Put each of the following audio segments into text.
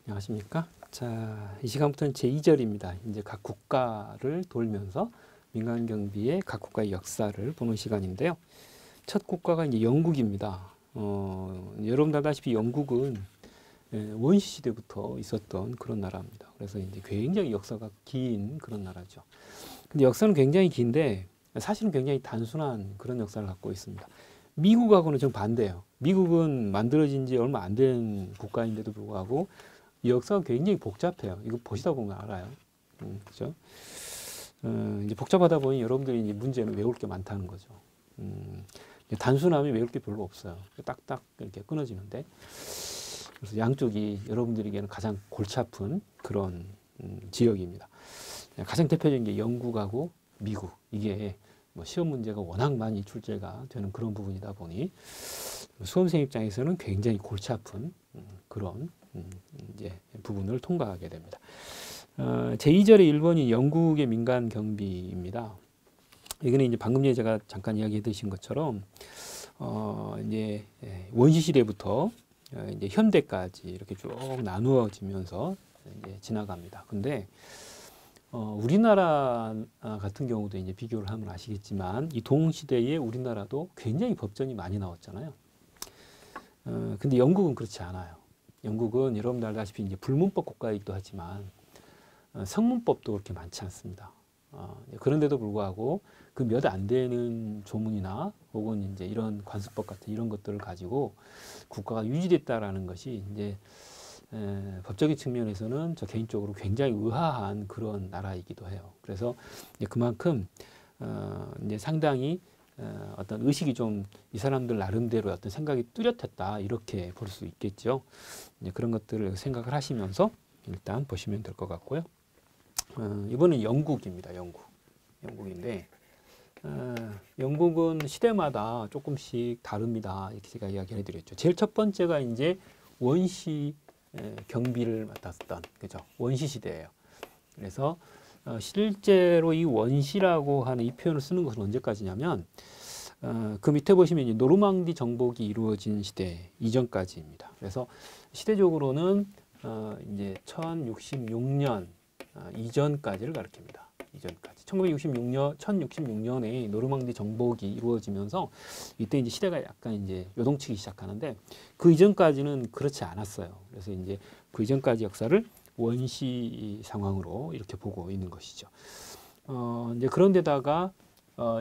안녕하십니까? 자, 이 시간부터는 제2절입니다. 이제 각 국가를 돌면서 민간 경비의 각 국가의 역사를 보는 시간인데요. 첫 국가가 이제 영국입니다. 여러분들 아다시피 영국은 원시 시대부터 있었던 그런 나라입니다. 그래서 이제 굉장히 역사가 긴 그런 나라죠. 근데 역사는 굉장히 긴데 사실은 굉장히 단순한 그런 역사를 갖고 있습니다. 미국하고는 좀 반대예요. 미국은 만들어진 지 얼마 안 된 국가인데도 불구하고 이 역사가 굉장히 복잡해요. 이거 보시다 보면 알아요. 그죠? 이제 복잡하다 보니 여러분들이 이제 문제는 외울 게 많다는 거죠. 단순하면 외울 게 별로 없어요. 딱딱 이렇게 끊어지는데. 그래서 양쪽이 여러분들에게는 가장 골치 아픈 그런 지역입니다. 가장 대표적인 게 영국하고 미국. 이게 뭐 시험 문제가 워낙 많이 출제가 되는 그런 부분이다 보니 수험생 입장에서는 굉장히 골치 아픈 그런 이제 부분을 통과하게 됩니다. 제2절의 1번이 영국의 민간 경비입니다. 이거는 이제 방금 전에 제가 잠깐 이야기해 드신 것처럼 이제 원시 시대부터 이제 현대까지 이렇게 쭉 나누어지면서 이제 지나갑니다. 근데 우리나라 같은 경우도 이제 비교를 하면 아시겠지만 이 동시대에 우리나라도 굉장히 법전이 많이 나왔잖아요. 근데 영국은 그렇지 않아요. 영국은 여러분들 알다시피 이제 불문법 국가이기도 하지만 성문법도 그렇게 많지 않습니다. 그런데도 불구하고 그 몇 안 되는 조문이나 혹은 이제 이런 관습법 같은 이런 것들을 가지고 국가가 유지됐다라는 것이 이제 법적인 측면에서는 저 개인적으로 굉장히 의아한 그런 나라이기도 해요. 그래서 이제 그만큼 이제 상당히 어떤 의식이 좀 이 사람들 나름대로 어떤 생각이 뚜렷했다 이렇게 볼 수 있겠죠. 이제 그런 것들을 생각을 하시면서 일단 보시면 될 것 같고요. 이번은 영국입니다. 영국인데 영국은 시대마다 조금씩 다릅니다. 이렇게 제가 이야기를 해드렸죠. 제일 첫 번째가 이제 원시 경비를 맡았던 그죠? 원시 시대예요. 그래서 실제로 이 원시라고 하는 이 표현을 쓰는 것은 언제까지냐면 그 밑에 보시면 이제 노르망디 정복이 이루어진 시대 이전까지입니다. 그래서 시대적으로는 이제 1066년 이전까지를 가리킵니다. 이전까지 1066년에 노르망디 정복이 이루어지면서 이때 이제 시대가 약간 이제 요동치기 시작하는데 그 이전까지는 그렇지 않았어요. 그래서 이제 그 이전까지 역사를 원시 상황으로 이렇게 보고 있는 것이죠. 이제 그런데다가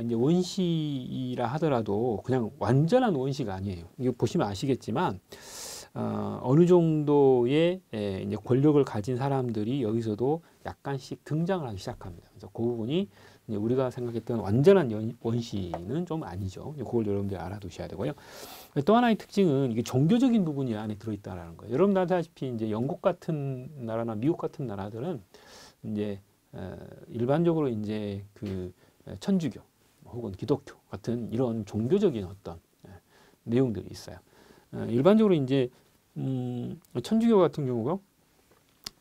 이제 원시라 하더라도 그냥 완전한 원시가 아니에요. 이거 보시면 아시겠지만 어느 정도의 이제 권력을 가진 사람들이 여기서도 약간씩 등장을 하기 시작합니다. 그래서 그 부분이 이제 우리가 생각했던 완전한 원시는 좀 아니죠. 그걸 여러분들이 알아두셔야 되고요. 또 하나의 특징은 이게 종교적인 부분이 안에 들어있다라는 거예요. 여러분 아시다시피 이제 영국 같은 나라나 미국 같은 나라들은 이제 일반적으로 이제 그 천주교 혹은 기독교 같은 이런 종교적인 어떤 내용들이 있어요. 일반적으로 이제 천주교 같은 경우가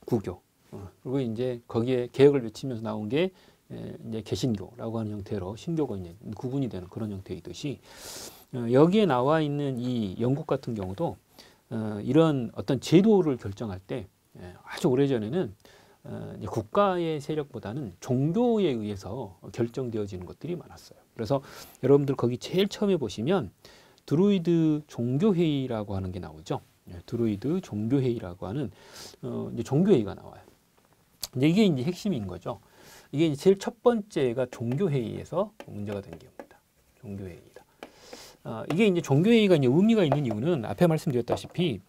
구교 그리고 이제 거기에 개혁을 외치면서 나온 게 이제 개신교라고 하는 형태로 신교가 이제 구분이 되는 그런 형태이듯이 여기에 나와 있는 이 영국 같은 경우도 이런 어떤 제도를 결정할 때 아주 오래전에는 국가의 세력보다는 종교에 의해서 결정되어지는 것들이 많았어요. 그래서 여러분들 거기 제일 처음에 보시면 드루이드 종교회의라고 하는 게 나오죠. 드루이드 종교회의라고 하는 이제 종교회의가 나와요. 이제 이게 이제 핵심인 거죠. 이게 이제 제일 첫 번째가 종교회의에서 문제가 된 경우입니다. 종교회의다. 이게 이제 종교회의가 이제 의미가 있는 이유는 앞에 말씀드렸다시피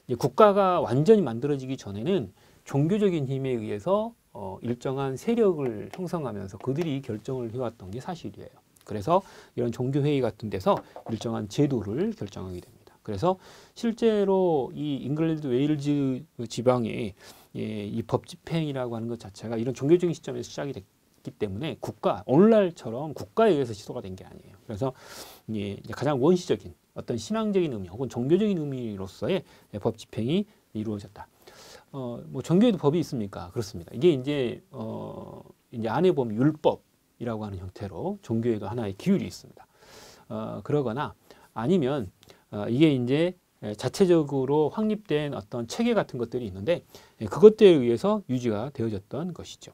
이제 국가가 완전히 만들어지기 전에는 종교적인 힘에 의해서 일정한 세력을 형성하면서 그들이 결정을 해왔던 게 사실이에요. 그래서 이런 종교회의 같은 데서 일정한 제도를 결정하게 됩니다. 그래서 실제로 이 잉글랜드 웨일즈 지방에 이 법 집행이라고 하는 것 자체가 이런 종교적인 시점에서 시작이 됐기 때문에 오늘날처럼 국가에 의해서 시도가 된 게 아니에요. 그래서 이제 가장 원시적인 어떤 신앙적인 의미 혹은 종교적인 의미로서의 법 집행이 이루어졌다. 뭐 종교에도 법이 있습니까? 그렇습니다. 이게 이제 안에 보면 율법이라고 하는 형태로 종교에도 하나의 기율이 있습니다. 그러거나 아니면 이게 이제 자체적으로 확립된 어떤 체계 같은 것들이 있는데 그것들에 의해서 유지가 되어졌던 것이죠.